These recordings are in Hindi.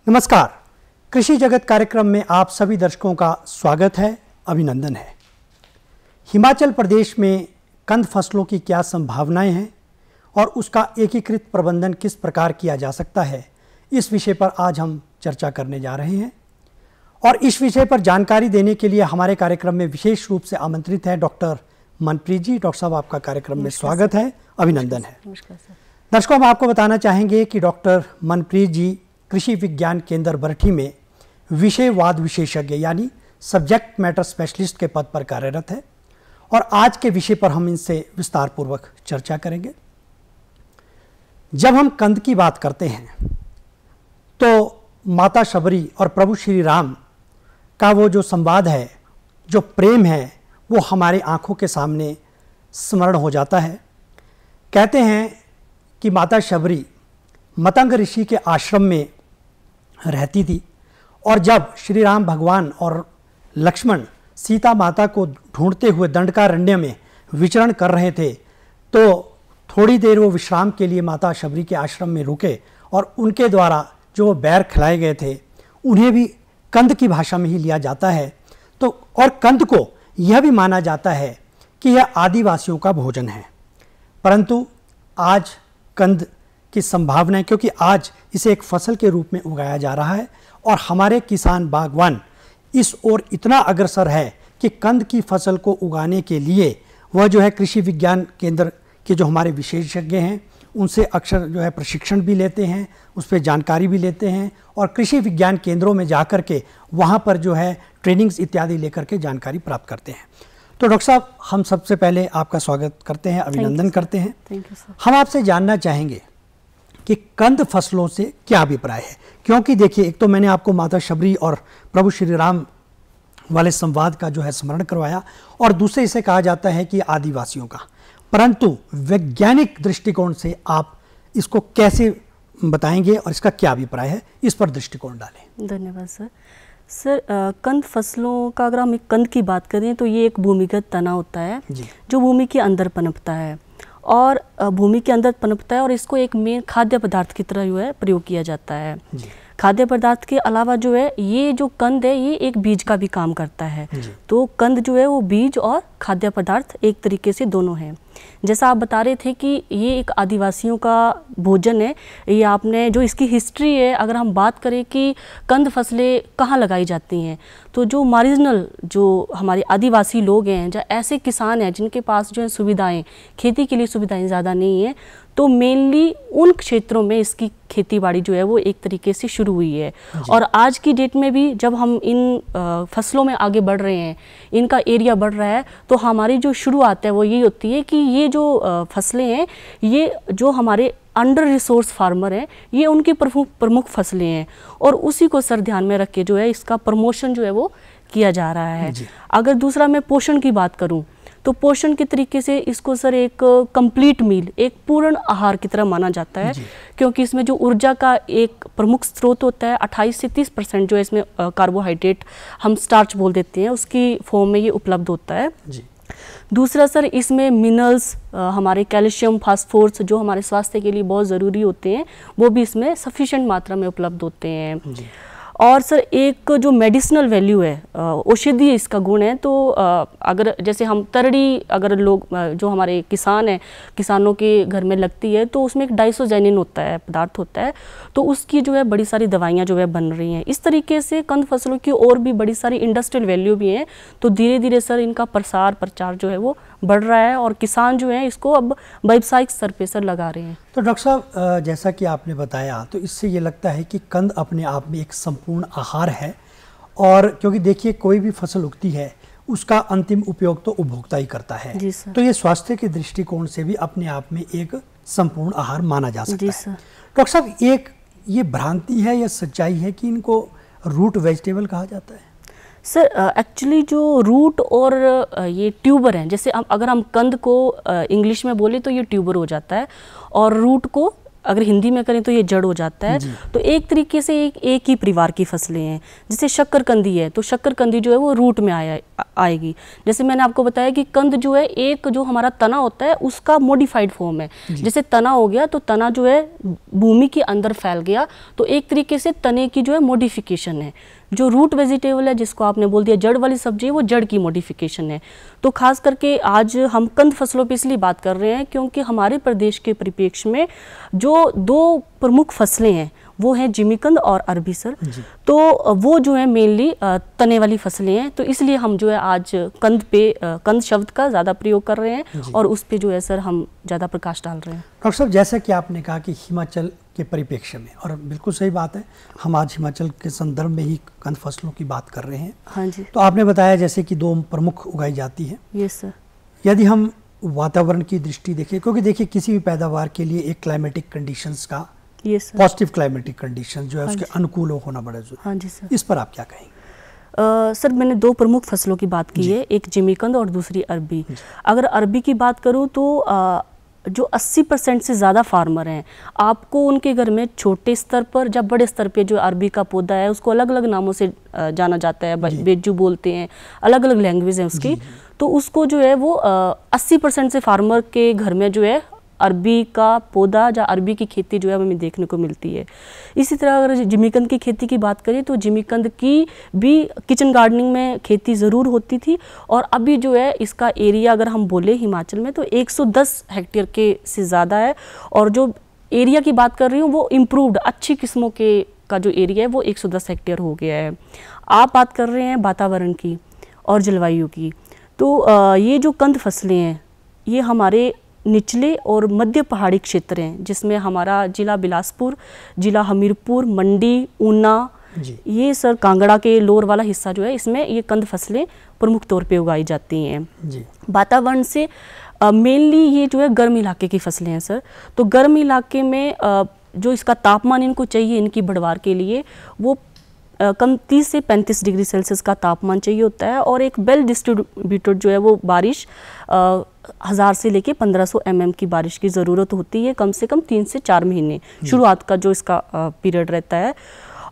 नमस्कार, कृषि जगत कार्यक्रम में आप सभी दर्शकों का स्वागत है, अभिनंदन है। हिमाचल प्रदेश में कंद फसलों की क्या संभावनाएं हैं और उसका एकीकृत प्रबंधन किस प्रकार किया जा सकता है, इस विषय पर आज हम चर्चा करने जा रहे हैं। और इस विषय पर जानकारी देने के लिए हमारे कार्यक्रम में विशेष रूप से आमंत्रित है डॉक्टर मनप्रीत जी। डॉक्टर साहब, आपका कार्यक्रम में स्वागत है, अभिनंदन है। दर्शकों, हम आपको बताना चाहेंगे कि डॉक्टर मनप्रीत जी कृषि विज्ञान केंद्र बरठी में विषयवाद विशेषज्ञ यानी सब्जेक्ट मैटर स्पेशलिस्ट के पद पर कार्यरत है और आज के विषय पर हम इनसे विस्तार पूर्वक चर्चा करेंगे। जब हम कंद की बात करते हैं तो माता शबरी और प्रभु श्री राम का वो जो संवाद है, जो प्रेम है, वो हमारे आंखों के सामने स्मरण हो जाता है। कहते हैं कि माता शबरी मतंग ऋषि के आश्रम में रहती थी और जब श्री राम भगवान और लक्ष्मण सीता माता को ढूंढते हुए दंडकारण्य में विचरण कर रहे थे तो थोड़ी देर वो विश्राम के लिए माता शबरी के आश्रम में रुके और उनके द्वारा जो बैर खिलाए गए थे उन्हें भी कंद की भाषा में ही लिया जाता है। तो और कंद को यह भी माना जाता है कि यह आदिवासियों का भोजन है। परंतु आज कंद की संभावना है, क्योंकि आज इसे एक फसल के रूप में उगाया जा रहा है और हमारे किसान बागवान इस ओर इतना अग्रसर है कि कंद की फसल को उगाने के लिए वह जो है कृषि विज्ञान केंद्र के जो हमारे विशेषज्ञ हैं उनसे अक्सर जो है प्रशिक्षण भी लेते हैं, उस पर जानकारी भी लेते हैं और कृषि विज्ञान केंद्रों में जाकर के वहाँ पर जो है ट्रेनिंग्स इत्यादि लेकर के जानकारी प्राप्त करते हैं। तो डॉक्टर साहब, हम सबसे पहले आपका स्वागत करते हैं, अभिनंदन करते हैं। हम आपसे जानना चाहेंगे कि कंद फसलों से क्या अभिप्राय है, क्योंकि देखिए, एक तो मैंने आपको माता शबरी और प्रभु श्री राम वाले संवाद का जो है स्मरण करवाया और दूसरे इसे कहा जाता है कि आदिवासियों का, परंतु वैज्ञानिक दृष्टिकोण से आप इसको कैसे बताएंगे और इसका क्या अभिप्राय है, इस पर दृष्टिकोण डालें। धन्यवाद सर। कंद फसलों का अगर हम एक कंद की बात करें तो ये एक भूमिगत तना होता है जो भूमि के अंदर पनपता है और भूमि के अंदर पनपता है और इसको एक मेन खाद्य पदार्थ की तरह जो है प्रयोग किया जाता है। खाद्य पदार्थ के अलावा जो है ये जो कंद है ये एक बीज का भी काम करता है। तो कंद जो है वो बीज और खाद्य पदार्थ एक तरीके से दोनों हैं। जैसा आप बता रहे थे कि ये एक आदिवासियों का भोजन है, ये आपने जो इसकी हिस्ट्री है, अगर हम बात करें कि कंद फसलें कहाँ लगाई जाती हैं तो जो मार्जिनल जो हमारे आदिवासी लोग हैं, जो ऐसे किसान हैं जिनके पास जो है सुविधाएं, खेती के लिए सुविधाएं ज़्यादा नहीं है, तो मेनली उन क्षेत्रों में इसकी खेती बाड़ी जो है वो एक तरीके से शुरू हुई है। और आज की डेट में भी जब हम इन फसलों में आगे बढ़ रहे हैं, इनका एरिया बढ़ रहा है, तो हमारी जो शुरुआत है वो यही होती है कि ये जो फसलें हैं, ये जो हमारे अंडर रिसोर्स फार्मर हैं, ये उनकी प्रमुख फसलें हैं और उसी को सर ध्यान में रख के जो है इसका प्रमोशन जो है वो किया जा रहा है। अगर दूसरा मैं पोषण की बात करूं तो पोषण के तरीके से इसको सर एक कंप्लीट मील, एक पूर्ण आहार की तरह माना जाता है, क्योंकि इसमें जो ऊर्जा का एक प्रमुख स्रोत होता है 28 से 30% जो है इसमें कार्बोहाइड्रेट, हम स्टार्च बोल देते हैं, उसकी फॉर्म में ये उपलब्ध होता है। दूसरा सर, इसमें मिनरल्स, हमारे कैल्शियम, फास्फोरस जो हमारे स्वास्थ्य के लिए बहुत ज़रूरी होते हैं, वो भी इसमें सफिशेंट मात्रा में उपलब्ध होते हैं। और सर एक जो मेडिसिनल वैल्यू है, औषधीय इसका गुण है, तो अगर जैसे हम तरड़ी, अगर लोग जो हमारे किसान हैं, किसानों के घर में लगती है तो उसमें एक डाइसोजेनिन होता है, पदार्थ होता है, तो उसकी जो है बड़ी सारी दवाइयाँ जो है बन रही हैं। इस तरीके से कंद फसलों की और भी बड़ी सारी इंडस्ट्रियल वैल्यू भी हैं। तो धीरे धीरे सर इनका प्रचार जो है वो बढ़ रहा है और किसान जो है इसको अब व्यावसायिक स्तर पे सर लगा रहे हैं। तो डॉक्टर साहब, जैसा कि आपने बताया, तो इससे ये लगता है कि कंद अपने आप में एक संपूर्ण आहार है और क्योंकि देखिए, कोई भी फसल उगती है उसका अंतिम उपयोग तो उपभोक्ता ही करता है, तो ये स्वास्थ्य के दृष्टिकोण से भी अपने आप में एक संपूर्ण आहार माना जा सकता है। डॉक्टर साहब, एक ये भ्रांति है या सच्चाई है कि इनको रूट वेजिटेबल कहा जाता है? सर एक्चुअली जो रूट और ये ट्यूबर हैं, जैसे अगर हम कंद को इंग्लिश में बोले तो ये ट्यूबर हो जाता है और रूट को अगर हिंदी में करें तो ये जड़ हो जाता है। तो एक तरीके से एक ही परिवार की फसलें हैं। जैसे शक्करकंदी है तो शक्करकंदी जो है वो रूट में आया आएगी। जैसे मैंने आपको बताया कि कंद जो है एक जो हमारा तना होता है उसका मॉडिफाइड फॉर्म है। जैसे तना हो गया तो तना जो है भूमि के अंदर फैल गया, तो एक तरीके से तने की जो है मॉडिफिकेशन है। जो रूट वेजिटेबल है जिसको आपने बोल दिया जड़ वाली सब्जी है, वो जड़ की मॉडिफिकेशन है। तो खास करके आज हम कंद फसलों पे इसलिए बात कर रहे हैं क्योंकि हमारे प्रदेश के परिप्रेक्ष्य में जो दो प्रमुख फसलें हैं वो हैं जिमीकंद और अरबी सर। तो वो जो है मेनली तने वाली फसलें हैं, तो इसलिए हम जो है आज कंद शब्द का ज़्यादा प्रयोग कर रहे हैं और उस पे जो है सर हम ज़्यादा प्रकाश डाल रहे हैं। डॉक्टर साहब, जैसा कि आपने कहा कि हिमाचल के परिप्रेक्ष्य में, और बिल्कुल सही बात है, हम आज हिमाचल के संदर्भ में ही कंद फसलों की बात कर रहे हैं। हाँ जी। तो आपने बताया जैसे कि दो प्रमुख उगाई जाती है। Yes sir. यदि हम वातावरण की दृष्टि देखें, क्योंकि देखिए किसी भी पैदावार के लिए एक क्लाइमेटिक कंडीशंस का, पॉजिटिव क्लाइमेटिक कंडीशन जो है उसके अनुकूल होना बड़ा जरूरी। हाँ जी सर। इस पर आप क्या कहेंगे? सर मैंने दो प्रमुख फसलों की बात की है, एक जिमीकंद और दूसरी अरबी। अगर अरबी की बात करूं तो जो 80% से ज़्यादा फार्मर हैं, आपको उनके घर में छोटे स्तर पर या बड़े स्तर पे जो अरबी का पौधा है उसको अलग अलग नामों से जाना जाता है, बेजू बोलते हैं, अलग अलग लैंग्वेज है उसकी। तो उसको जो है वो 80% से फार्मर के घर में जो है अरबी का पौधा या अरबी की खेती जो है हमें देखने को मिलती है। इसी तरह अगर जिमीकंद की खेती की बात करें तो जिमीकंद की भी किचन गार्डनिंग में खेती ज़रूर होती थी, और अभी जो है इसका एरिया अगर हम बोले हिमाचल में तो 110 हेक्टेयर के से ज़्यादा है। और जो एरिया की बात कर रही हूँ वो इम्प्रूव्ड अच्छी किस्मों के का जो एरिया है वो 110 हेक्टेयर हो गया है। आप बात कर रहे हैं वातावरण की और जलवायु की, तो ये जो कंद फसलें हैं ये हमारे निचले और मध्य पहाड़ी क्षेत्र हैं, जिसमें हमारा जिला बिलासपुर, जिला हमीरपुर, मंडी, ऊना, ये सर कांगड़ा के लोअर वाला हिस्सा जो है इसमें ये कंद फसलें प्रमुख तौर पे उगाई जाती हैं। वातावरण से मेनली ये जो है गर्म इलाके की फसलें हैं सर। तो गर्म इलाके में जो इसका तापमान इनको चाहिए इनकी बढ़वार के लिए वो कम 30 से 35 डिग्री सेल्सियस का तापमान चाहिए होता है, और एक वेल डिस्ट्रीब्यूटेड जो है वो बारिश 1000 से लेके 1500 mm की बारिश की ज़रूरत होती है, कम से कम 3 से 4 महीने शुरुआत का जो इसका पीरियड रहता है।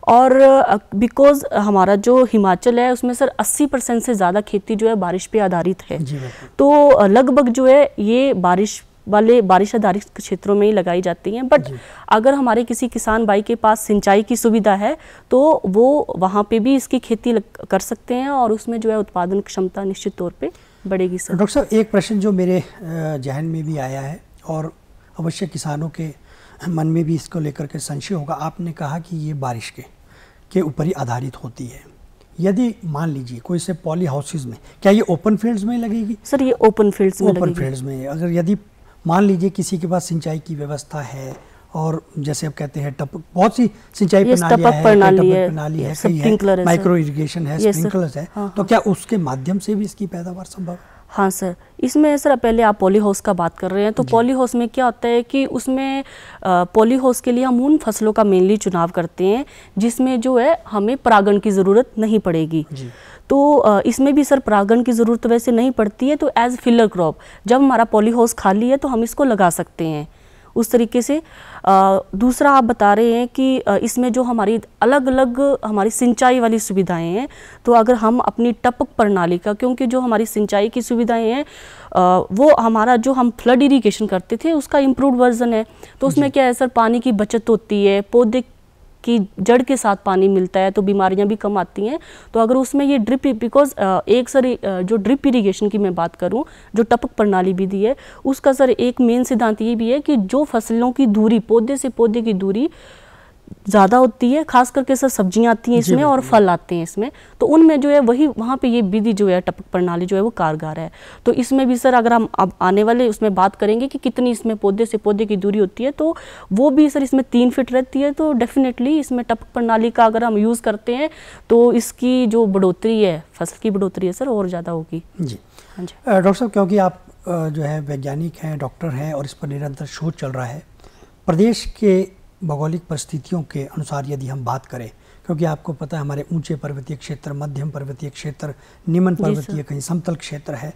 और बिकॉज हमारा जो हिमाचल है उसमें सर 80% से ज़्यादा खेती जो है बारिश पे आधारित है, तो लगभग जो है ये बारिश आधारित क्षेत्रों में ही लगाई जाती हैं। बट अगर हमारे किसी किसान भाई के पास सिंचाई की सुविधा है तो वो वहाँ पे भी इसकी खेती कर सकते हैं, और उसमें जो है उत्पादन क्षमता निश्चित तौर पे बढ़ेगी सर। डॉक्टर साहब, एक प्रश्न जो मेरे जहन में भी आया है और अवश्य किसानों के मन में भी इसको लेकर के संशय होगा, आपने कहा कि ये बारिश के ऊपर ही आधारित होती है। यदि मान लीजिए कोई से पॉली हाउसेज में, क्या ये ओपन फील्ड्स में लगेगी? सर ये ओपन फील्ड्स में लगेगी। ओपन फील्ड्स में अगर यदि मान लीजिए किसी के पास सिंचाई की व्यवस्था है, और जैसे आप कहते हैं बहुत सी सिंचाई प्रणाली है, माइक्रो इरिगेशन है, स्प्रिंकलर्स है, तो क्या उसके माध्यम से भी इसकी पैदावार संभव है? हाँ सर, इसमें सर पहले आप पॉली हाउस का बात कर रहे हैं, तो पॉली हाउस में क्या होता है कि उसमें पॉली हाउस के लिए हम उन फसलों का मेनली चुनाव करते हैं जिसमें जो है हमें परागण की ज़रूरत नहीं पड़ेगी। तो इसमें भी सर परागण की ज़रूरत वैसे नहीं पड़ती है, तो एज फिलर क्रॉप जब हमारा पॉली हाउस खाली है तो हम इसको लगा सकते हैं उस तरीके से। दूसरा आप बता रहे हैं कि इसमें जो हमारी अलग अलग हमारी सिंचाई वाली सुविधाएं हैं, तो अगर हम अपनी टपक प्रणाली का, क्योंकि जो हमारी सिंचाई की सुविधाएं हैं वो हमारा जो हम फ्लड इरिगेशन करते थे उसका इम्प्रूव्ड वर्जन है, तो उसमें क्या है सर पानी की बचत होती है, पौधे की जड़ के साथ पानी मिलता है तो बीमारियां भी कम आती हैं। तो अगर उसमें ये ड्रिप, बिकॉज एक सर जो ड्रिप इरिगेशन की मैं बात करूं, जो टपक प्रणाली विधि है, उसका सर एक मेन सिद्धांत ये भी है कि जो फसलों की दूरी, पौधे से पौधे की दूरी ज़्यादा होती है, खास करके सर सब्जियां आती हैं इसमें और फल आते हैं इसमें, तो उनमें जो है वहाँ पे ये विधि जो है टपक प्रणाली जो है वो कारगर है। तो इसमें भी सर अगर हम अब आने वाले उसमें बात करेंगे कि कितनी इसमें पौधे से पौधे की दूरी होती है, तो वो भी सर इसमें 3 फीट रहती है। तो डेफिनेटली इसमें टपक प्रणाली का अगर हम यूज़ करते हैं तो इसकी जो बढ़ोतरी है, फसल की बढ़ोतरी है सर और ज़्यादा होगी। जी हाँ जी। डॉक्टर साहब, क्योंकि आप जो है वैज्ञानिक हैं, डॉक्टर हैं, और इस पर निरंतर शोध चल रहा है, प्रदेश के भौगोलिक परिस्थितियों के अनुसार यदि हम बात करें, क्योंकि आपको पता है हमारे ऊंचे पर्वतीय क्षेत्र, मध्यम पर्वतीय क्षेत्र, निम्न पर्वतीय, कहीं समतल क्षेत्र है,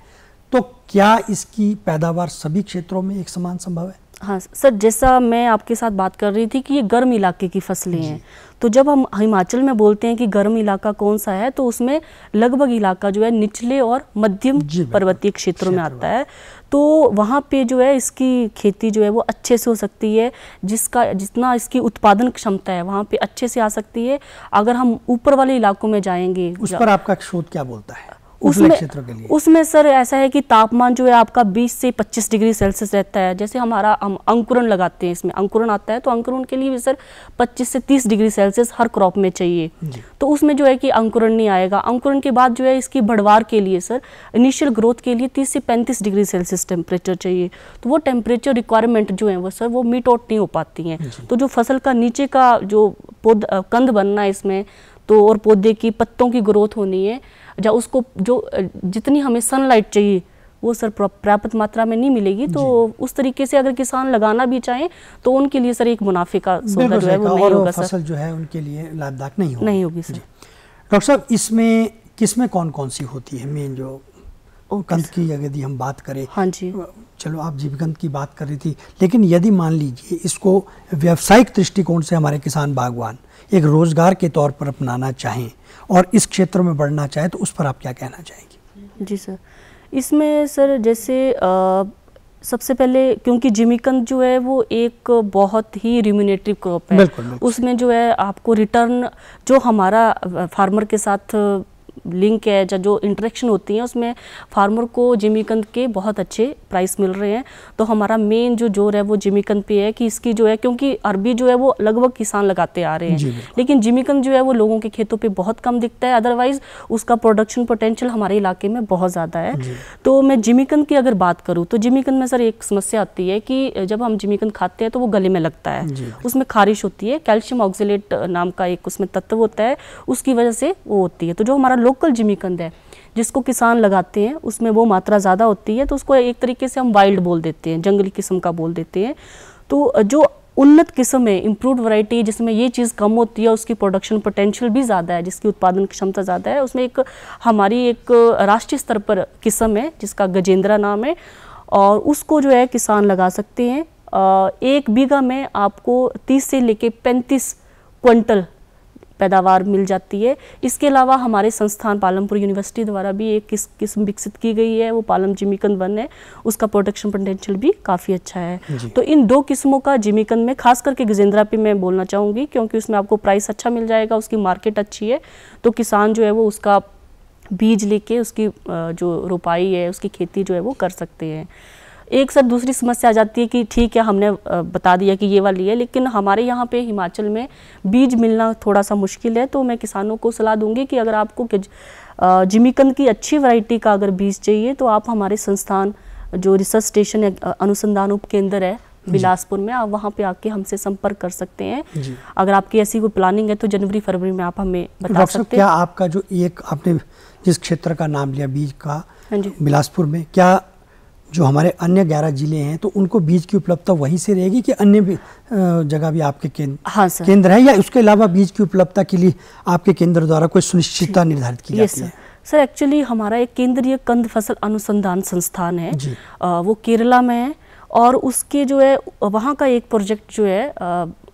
तो क्या इसकी पैदावार सभी क्षेत्रों में एक समान संभव है? हाँ सर, जैसा मैं आपके साथ बात कर रही थी कि ये गर्म इलाके की फसलें हैं, तो जब हम हिमाचल में बोलते हैं कि गर्म इलाका कौन सा है, तो उसमें लगभग इलाका जो है निचले और मध्यम पर्वतीय क्षेत्रों में आता है। तो वहाँ पे जो है इसकी खेती जो है वो अच्छे से हो सकती है, जितना इसकी उत्पादन क्षमता है वहाँ पे अच्छे से आ सकती है। अगर हम ऊपर वाले इलाकों में जाएंगे, उस पर आपका शोध क्या बोलता है? उसमें सर ऐसा है कि तापमान जो है आपका 20 से 25 डिग्री सेल्सियस रहता है। जैसे हम अंकुरण लगाते हैं, इसमें अंकुरण आता है, तो अंकुरण के लिए भी सर 25 से 30 डिग्री सेल्सियस हर क्रॉप में चाहिए। तो उसमें जो है कि अंकुरण नहीं आएगा। अंकुरण के बाद जो है इसकी बढ़वार के लिए सर इनिशियल ग्रोथ के लिए 30 से 35 डिग्री सेल्सियस टेम्परेचर चाहिए। तो वो टेम्परेचर रिक्वायरमेंट जो है वो सर वो मीट आउट नहीं हो पाती हैं। तो जो फसल का नीचे का जो कंद बनना है इसमें, तो और पौधे की पत्तों की ग्रोथ होनी है, या उसको जो जितनी हमें सनलाइट चाहिए वो सर पर्याप्त मात्रा में नहीं मिलेगी। तो उस तरीके से अगर किसान लगाना भी चाहें तो उनके लिए सर एक मुनाफे का सौदा जो है वो नहीं होगा सर। फसल जो है उनके लिए लाभदायक नहीं होगी सर। डॉक्टर साहब, इसमें किसमें कौन कौन सी होती है मेन जो कंद की यदि हम बात करें? हाँ जी, चलो आप जीवकंद की बात कर रही थी, लेकिन यदि मान लीजिए इसको व्यावसायिक दृष्टिकोण से हमारे किसान बागवान एक रोजगार के तौर पर अपनाना चाहें और इस क्षेत्र में बढ़ना चाहें, तो उस पर आप क्या कहना चाहेंगी? जी सर, इसमें सर जैसे सबसे पहले क्योंकि जिमीकंद जो है वो एक बहुत ही रिम्यूनेटिव क्रॉप है। बिल्कुल। उसमें जो है आपको रिटर्न जो हमारा फार्मर के साथ लिंक है, जो इंटरेक्शन होती है उसमें फार्मर को जिमीकंद के बहुत अच्छे प्राइस मिल रहे हैं। तो हमारा मेन जो जोर है वो जिमीकंद पे है कि इसकी जो है, क्योंकि अरबी जो है वो लगभग किसान लगाते आ रहे हैं, लेकिन जिमीकंद जो है वो लोगों के खेतों पे बहुत कम दिखता है। अदरवाइज उसका प्रोडक्शन पोटेंशियल हमारे इलाके में बहुत ज़्यादा है। तो मैं जिमीकंद की अगर बात करूँ तो जिमीकंद में सर एक समस्या आती है कि जब हम जिमीकंद खाते हैं तो वो गले में लगता है, उसमें खारिश होती है। कैल्शियम ऑक्जेलेट नाम का एक उसमें तत्व होता है, उसकी वजह से वो होती है। तो जो हमारा लोकल जिमीकंद है जिसको किसान लगाते हैं उसमें वो मात्रा ज़्यादा होती है, तो उसको एक तरीके से हम वाइल्ड बोल देते हैं, जंगली किस्म का बोल देते हैं। तो जो उन्नत किस्म है, इम्प्रूव्ड वैरायटी, जिसमें ये चीज़ कम होती है, उसकी प्रोडक्शन पोटेंशियल भी ज़्यादा है, जिसकी उत्पादन क्षमता ज़्यादा है, उसमें एक हमारी एक राष्ट्रीय स्तर पर किस्म है जिसका गजेंद्रा नाम है, और उसको जो है किसान लगा सकते हैं। 1 बीघा में आपको 30 से लेके 35 क्विंटल पैदावार मिल जाती है। इसके अलावा हमारे संस्थान पालमपुर यूनिवर्सिटी द्वारा भी एक किस्म विकसित की गई है, वो पालम जिमीकंद 1 है, उसका प्रोडक्शन पोटेंशियल भी काफ़ी अच्छा है। तो इन 2 किस्मों का जिमीकंद में खास करके गजेंद्रा पे मैं बोलना चाहूँगी, क्योंकि उसमें आपको प्राइस अच्छा मिल जाएगा, उसकी मार्केट अच्छी है, तो किसान जो है वो उसका बीज लेके उसकी जो रोपाई है उसकी खेती जो है वो कर सकते हैं। एक सर दूसरी समस्या आ जाती है कि ठीक है हमने बता दिया कि ये वाली है, लेकिन हमारे यहाँ पे हिमाचल में बीज मिलना थोड़ा सा मुश्किल है। तो मैं किसानों को सलाह दूंगी कि अगर आपको जिमीकंद की अच्छी वैरायटी का अगर बीज चाहिए तो आप हमारे संस्थान जो रिसर्च स्टेशन है, अनुसंधान उप केंद्र है बिलासपुर में, आप वहाँ पे आके हमसे संपर्क कर सकते हैं। अगर आपकी ऐसी कोई प्लानिंग है तो जनवरी फरवरी में आप हमें बता सकते हैं। क्या आपका जो एक आपने जिस क्षेत्र का नाम लिया बीज का बिलासपुर में, क्या जो हमारे अन्य 11 जिले हैं तो उनको बीज की उपलब्धता वहीं से रहेगी कि अन्य भी जगह भी आपके केंद्र है, या उसके अलावा बीज की उपलब्धता के लिए आपके केंद्र द्वारा कोई सुनिश्चितता निर्धारित की जाती है? सर एक्चुअली हमारा एक केंद्रीय कंद फसल अनुसंधान संस्थान है, वो केरला में है, और उसके जो है वहाँ का एक प्रोजेक्ट जो है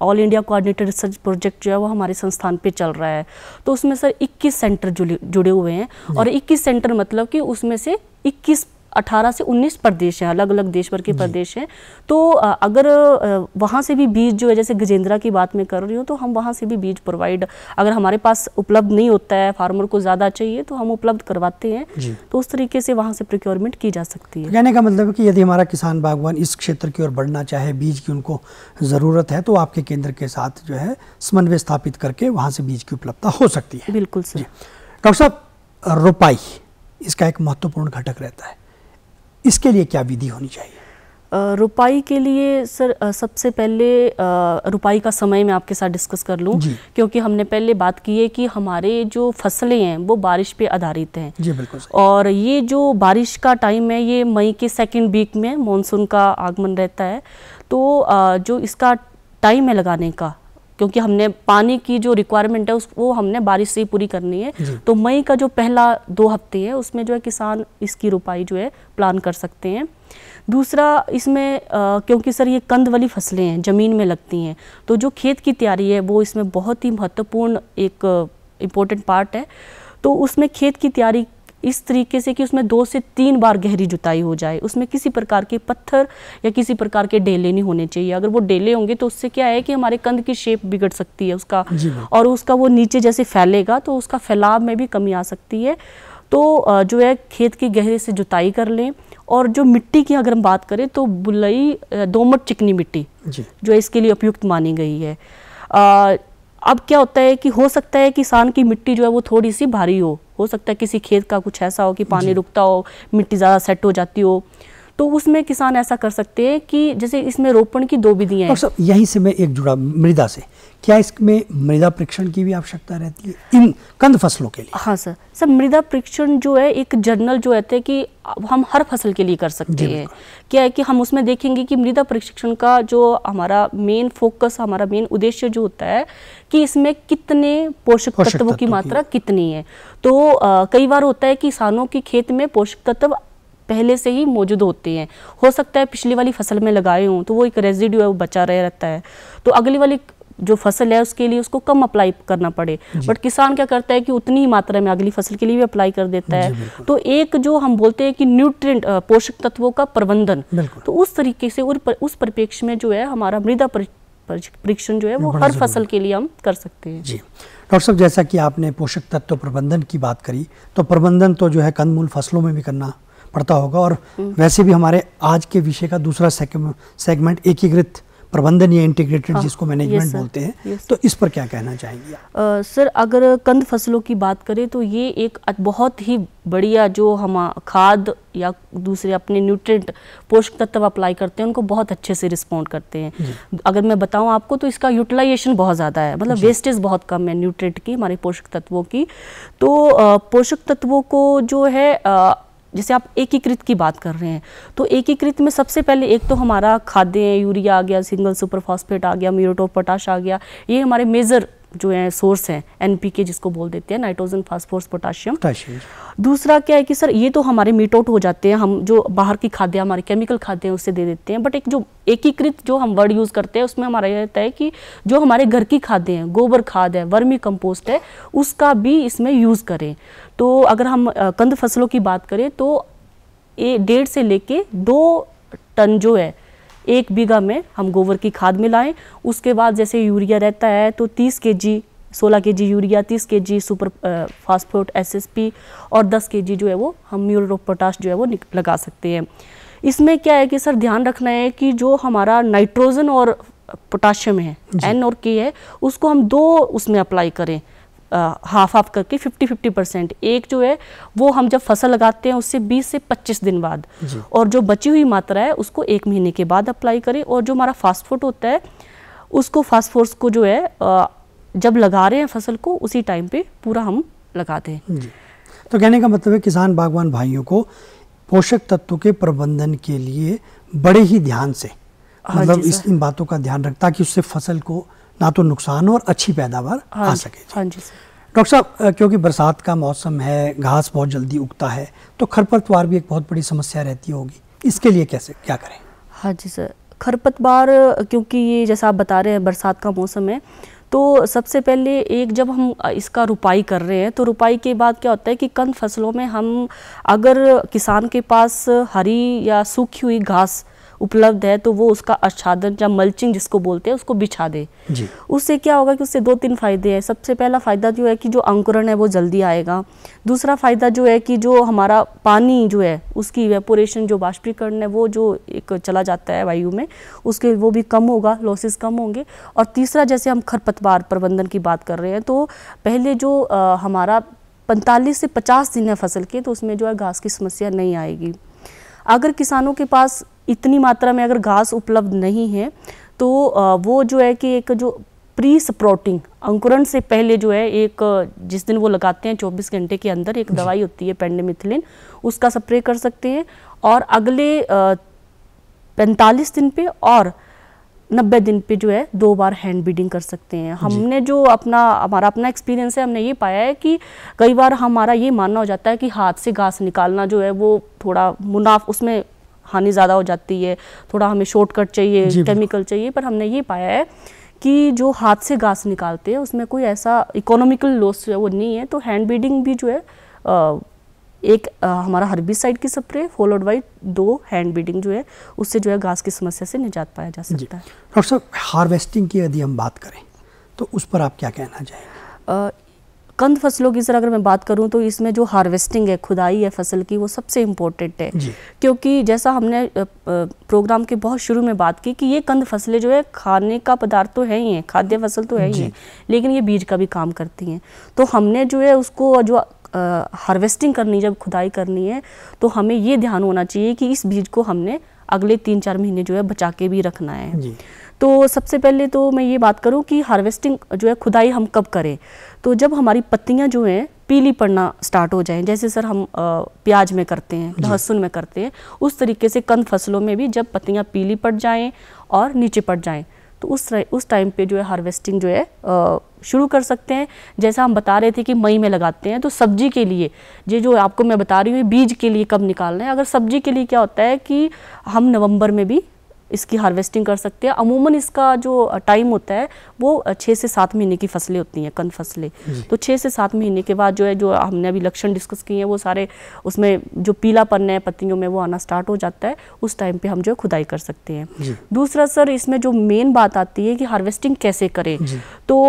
all India coordinated research project जो है वो हमारे संस्थान पे चल रहा है। तो उसमें सर 21 सेंटर जुड़े हुए हैं, और 21 सेंटर मतलब कि उसमें से 18 से 19 प्रदेश हैं, अलग अलग देश भर के प्रदेश हैं। तो अगर वहाँ से भी बीज जो है, जैसे गजेंद्रा की बात मैं कर रही हूँ, तो हम वहाँ से भी बीज प्रोवाइड, अगर हमारे पास उपलब्ध नहीं होता है, फार्मर को ज़्यादा चाहिए तो हम उपलब्ध करवाते हैं। तो उस तरीके से वहाँ से प्रोक्योरमेंट की जा सकती है। कहने का मतलब है कि यदि हमारा किसान बागवान इस क्षेत्र की ओर बढ़ना चाहे, बीज की उनको ज़रूरत है, तो आपके केंद्र के साथ जो है समन्वय स्थापित करके वहाँ से बीज की उपलब्धता हो सकती है। बिल्कुल सर। डॉक्टर साहब, रोपाई इसका एक महत्वपूर्ण घटक रहता है, इसके लिए क्या विधि होनी चाहिए? रुपाई के लिए सर सबसे पहले रुपाई का समय मैं आपके साथ डिस्कस कर लूं, क्योंकि हमने पहले बात की है कि हमारे जो फसलें हैं वो बारिश पे आधारित हैं। जी बिल्कुल। और ये जो बारिश का टाइम है ये मई के 2nd वीक में मानसून का आगमन रहता है। तो जो इसका टाइम है लगाने का, क्योंकि हमने पानी की जो रिक्वायरमेंट है वो हमने बारिश से ही पूरी करनी है। तो मई का जो पहला 2 हफ्ते है उसमें जो है किसान इसकी रुपाई जो है प्लान कर सकते हैं। दूसरा इसमें क्योंकि सर ये कंद वाली फसलें हैं, ज़मीन में लगती हैं, तो जो खेत की तैयारी है वो इसमें बहुत ही महत्वपूर्ण एक इम्पोर्टेंट पार्ट है। तो उसमें खेत की तैयारी इस तरीके से कि उसमें 2 से 3 बार गहरी जुताई हो जाए, उसमें किसी प्रकार के पत्थर या किसी प्रकार के डेले नहीं होने चाहिए। अगर वो डेले होंगे तो उससे क्या है कि हमारे कंद की शेप बिगड़ सकती है उसका, और उसका वो नीचे जैसे फैलेगा तो उसका फैलाव में भी कमी आ सकती है। तो जो है खेत की गहरे से जुताई कर लें। और जो मिट्टी की अगर हम बात करें तो बुलई दोमट चिकनी मिट्टी जो इसके लिए उपयुक्त मानी गई है। अब क्या होता है कि हो सकता है किसान की मिट्टी जो है वो थोड़ी सी भारी हो सकता है किसी खेत का कुछ ऐसा हो कि पानी रुकता हो, मिट्टी ज़्यादा सेट हो जाती हो, तो उसमें किसान ऐसा कर सकते हैं कि जैसे इसमें रोपण की 2 विधियां हैं। सब यहीं से मैं एक जुड़ा मृदा से, क्या इसमें मृदा परीक्षण की भी आवश्यकता रहती है इन कंद फसलों के लिए? हाँ सर मृदा परीक्षण जो है एक जर्नल जो रहते हैं कि हम हर फसल के लिए कर सकते हैं। क्या है कि हम उसमें देखेंगे कि मृदा परीक्षण का जो हमारा मेन फोकस, हमारा मेन उद्देश्य जो होता है कि इसमें कितने पोषक तत्वों की मात्रा कितनी है। तो कई बार होता है कि किसानों के खेत में पोषक तत्व पहले से ही मौजूद होते हैं, हो सकता है पिछली वाली फसल में लगाए हों तो वो एक रेजिड्यू है वो बचा रहता है, तो अगली वाली जो फसल है उसके लिए उसको कम अप्लाई करना पड़े। बट किसान क्या करता है कि उतनी ही मात्रा में अगली फसल के लिए भी अप्लाई कर देता है। तो एक जो हम बोलते हैं कि न्यूट्रिएंट पोषक तत्वों का प्रबंधन, तो उस तरीके से उस परिप्रेक्ष्य में जो है हमारा मृदा परीक्षण जो है वो हर फसल के लिए हम कर सकते हैं। जी डॉक्टर साहब, जैसा कि आपने पोषक तत्व प्रबंधन की बात करी, तो प्रबंधन तो जो है कंदमूल फसलों में भी करना पड़ता होगा, और वैसे भी हमारे आज के विषय का दूसरा सेगमेंट एकीकृत प्रबंधन या इंटीग्रेटेड जिसको मैनेजमेंट बोलते हैं, तो इस पर क्या कहना चाहेंगे आप? सर अगर कंद फसलों की बात करें तो ये एक बहुत ही बढ़िया जो हम खाद या दूसरे अपने न्यूट्रिएंट पोषक तत्व अप्लाई करते हैं उनको बहुत अच्छे से रिस्पॉन्ड करते हैं। अगर मैं बताऊं आपको तो इसका यूटिलाइजेशन बहुत ज़्यादा है, मतलब वेस्टेज बहुत कम है न्यूट्रिएंट की, हमारे पोषक तत्वों की। तो पोषक तत्वों को जो है जैसे आप एकीकृत की बात कर रहे हैं, तो एकीकृत में सबसे पहले एक तो हमारा खाद्य यूरिया आ गया, सिंगल सुपर फॉस्फेट आ गया, म्यूरेट ऑफ पोटाश आ गया, ये हमारे मेजर जो है सोर्स हैं, एनपीके जिसको बोल देते हैं, नाइट्रोजन फास्फोरस पोटाशियम। दूसरा क्या है कि सर ये तो हमारे मीट आउट हो जाते हैं, हम जो बाहर की खाद्य हमारे केमिकल खाद्य हैं उससे दे देते हैं। बट एक जो एकीकृत जो हम वर्ड यूज़ करते हैं उसमें हमारा यह रहता है कि जो हमारे घर की खाद्य हैं, गोबर खाद है, वर्मी कंपोस्ट है, उसका भी इसमें यूज़ करें। तो अगर हम कंद फसलों की बात करें तो 1.5 से लेके 2 टन जो है 1 बीघा में हम गोबर की खाद मिलाएं। उसके बाद जैसे यूरिया रहता है तो 30 kg 16 kg urea, 30 kg super phosphate SSP और 10 kg जो है वो हम म्यूरेट ऑफ पोटाश जो है वो लगा सकते हैं। इसमें क्या है कि सर ध्यान रखना है कि जो हमारा नाइट्रोजन और पोटाशियम है N और K है उसको हम 2 उसमें अप्लाई करें, हाफ करके 50-50%। एक जो है वो हम जब फसल लगाते हैं उससे 20 से 25 दिन बाद, और जो बची हुई मात्रा है उसको 1 महीने के बाद अप्लाई करें। और जो हमारा फास्फोट होता है उसको फास्फोरस को जो है जब लगा रहे हैं फसल को उसी टाइम पे पूरा हम लगाते हैं। तो कहने का मतलब है किसान बागवान भाइयों को पोषक तत्वों के प्रबंधन के लिए बड़े ही ध्यान से मतलब इन बातों का ध्यान रखता कि उससे फसल को ना तो नुकसान हो और अच्छी पैदावार आ सके। हाँ जी सर। डॉक्टर साहब, क्योंकि बरसात का मौसम है, घास बहुत जल्दी उगता है, तो खरपतवार भी एक बहुत बड़ी समस्या रहती होगी, इसके लिए कैसे क्या करें? हाँ जी सर, खरपतवार क्योंकि ये जैसा आप बता रहे हैं बरसात का मौसम है, तो सबसे पहले एक जब हम इसका रुपाई कर रहे हैं तो रुपाई के बाद क्या होता है कि कंद फसलों में हम अगर किसान के पास हरी या सूखी हुई घास उपलब्ध है तो वो उसका आच्छादन या मल्चिंग जिसको बोलते हैं उसको बिछा दे। उससे क्या होगा कि उससे 2-3 फायदे हैं। सबसे पहला फ़ायदा जो है कि जो अंकुरण है वो जल्दी आएगा। दूसरा फ़ायदा जो है कि जो हमारा पानी जो है उसकी इवेपोरेशन जो बाष्पीकरण है वो जो एक चला जाता है वायु में उसके वो भी कम होगा, लॉसेस कम होंगे। और तीसरा जैसे हम खरपतवार प्रबंधन की बात कर रहे हैं तो पहले जो हमारा 45 से 50 दिन है फसल के, तो उसमें जो है घास की समस्या नहीं आएगी। अगर किसानों के पास इतनी मात्रा में अगर घास उपलब्ध नहीं है तो वो जो है कि एक जो प्री स्प्राउटिंग अंकुरण से पहले जो है एक जिस दिन वो लगाते हैं 24 घंटे के अंदर एक दवाई होती है पेंडिमिथिलिन, उसका स्प्रे कर सकते हैं। और अगले 45 दिन पे और 90 दिन पे जो है 2 बार हैंड बीडिंग कर सकते हैं। हमने जो हमारा अपना एक्सपीरियंस है, हमने ये पाया है कि कई बार हमारा ये मानना हो जाता है कि हाथ से घास निकालना जो है वो थोड़ा उसमें हानि ज़्यादा हो जाती है, थोड़ा हमें शॉर्टकट चाहिए, केमिकल चाहिए। पर हमने ये पाया है कि जो हाथ से घास निकालते हैं उसमें कोई ऐसा इकोनॉमिकल लॉस जो है वो नहीं है। तो हैंड बीडिंग भी जो है एक हमारा हर्बिसाइड की spray followed by 2 hand weeding जो है उससे जो है घास की समस्या से निजात पाया जा सकता है। डॉक्टर साहब, हार्वेस्टिंग की यदि हम बात करें तो उस पर आप क्या कहना चाहेंगे? कंद फसलों की अगर मैं बात करूं तो इसमें जो हार्वेस्टिंग है, खुदाई है फसल की, वो सबसे इम्पोर्टेंट है। क्योंकि जैसा हमने प्रोग्राम के बहुत शुरू में बात की कि ये कंद फसलें जो है खाने का पदार्थ तो है ही है, खाद्य फसल तो है ही है, लेकिन ये बीज का भी काम करती हैं। तो हमने जो है उसको जो हार्वेस्टिंग करनी, जब खुदाई करनी है तो हमें ये ध्यान होना चाहिए कि इस बीज को हमने अगले 3-4 महीने जो है बचा के भी रखना है। तो सबसे पहले तो मैं ये बात करूं कि हार्वेस्टिंग जो है खुदाई हम कब करें, तो जब हमारी पत्तियां जो हैं पीली पड़ना स्टार्ट हो जाएं, जैसे सर हम प्याज में करते हैं, लहसुन में करते हैं, उस तरीके से कंद फसलों में भी जब पत्तियां पीली पड़ जाएं और नीचे पड़ जाएं तो उस टाइम पे जो है हार्वेस्टिंग जो है शुरू कर सकते हैं। जैसा हम बता रहे थे कि मई में लगाते हैं, तो सब्जी के लिए ये जो आपको मैं बता रही हूँ बीज के लिए कब निकालना है। अगर सब्जी के लिए क्या होता है कि हम नवंबर में भी इसकी हार्वेस्टिंग कर सकते हैं। अमूमन इसका जो टाइम होता है वो 6 से 7 महीने की फसलें होती हैं, कंद फसलें। तो 6 से 7 महीने के बाद जो है, जो हमने अभी लक्षण डिस्कस किए हैं वो सारे, उसमें जो पीलापन है पत्तियों में वो आना स्टार्ट हो जाता है। उस टाइम पे हम जो खुदाई कर सकते हैं। दूसरा सर, इसमें जो मेन बात आती है कि हार्वेस्टिंग कैसे करें, तो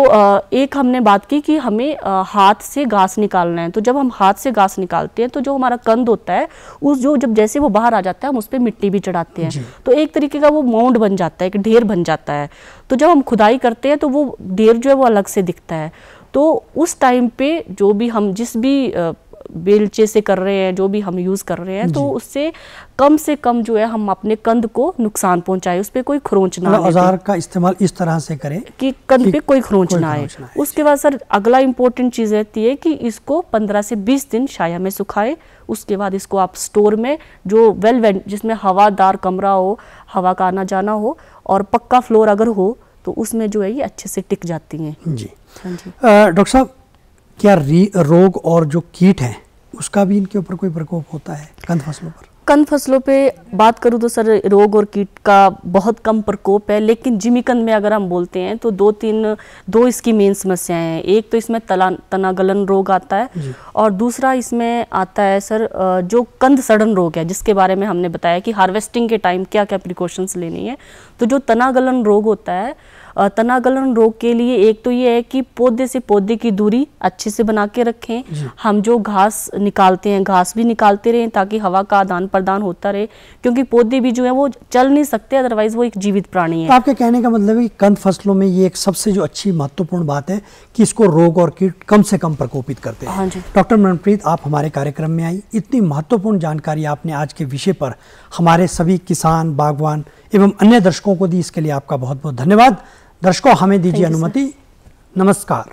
एक हमने बात की कि हमें हाथ से घास निकालना है। तो जब हम हाथ से घास निकालते हैं तो जो हमारा कंद होता है उस जब जैसे वो बाहर आ जाता है हम उस पर मिट्टी भी चढ़ाते हैं, तो एक तरीके का वो माउंड बन जाता है, एक ढेर बन जाता है। तो जब हम खुदाई करते हैं तो वो ढेर जो है वो अलग से दिखता है। तो उस टाइम पे जो भी हम जिस भी बेलचे से कर रहे हैं, जो भी हम यूज़ कर रहे हैं, तो उससे कम से कम जो है हम अपने कंद को नुकसान पहुंचाए, उस पर कोई खरोंच ना आए। औजार का इस्तेमाल इस तरह से करें कि कंद पे कोई खरोंच ना आए। उसके बाद सर अगला इम्पोर्टेंट चीज़ रहती है कि इसको 15 से 20 दिन छाया में सुखाए। उसके बाद इसको आप स्टोर में जो जिसमें हवादार कमरा हो, हवा का आना जाना हो और पक्का फ्लोर अगर हो तो उसमें जो है ये अच्छे से टिक जाती हैं। जी डॉक्टर साहब, क्या रोग और जो कीट हैं उसका भी इनके ऊपर कोई प्रकोप होता है कंद फसलों पर? कंद फसलों पे बात करूँ तो सर रोग और कीट का बहुत कम प्रकोप है, लेकिन जिमीकंद में अगर हम बोलते हैं तो दो इसकी मेन समस्याएं हैं। एक तो इसमें तना गलन रोग आता है और दूसरा इसमें आता है सर जो कंद सड़न रोग है, जिसके बारे में हमने बताया कि हार्वेस्टिंग के टाइम क्या क्या प्रिकॉशंस लेनी है। तो जो तना गलन रोग होता है, तना गलन रोग के लिए एक तो ये है कि पौधे से पौधे की दूरी अच्छे से बना के रखें। हम जो घास निकालते हैं घास भी निकालते रहें ताकि हवा का आदान प्रदान होता रहे, क्योंकि पौधे भी जो है वो चल नहीं सकते, अदरवाइज वो एक जीवित प्राणी है। तो आपके कहने का मतलब है कि कंद फसलों में ये एक सबसे जो अच्छी महत्वपूर्ण बात है कि इसको रोग और कीट कम से कम प्रकोपित करते हैं। हाँ जी। डॉक्टर मनप्रीत, आप हमारे कार्यक्रम में आई, इतनी महत्वपूर्ण जानकारी आपने आज के विषय पर हमारे सभी किसान, बागवान एवं अन्य दर्शकों को दी, इसके लिए आपका बहुत बहुत धन्यवाद। दर्शकों, हमें दीजिए अनुमति। नमस्कार।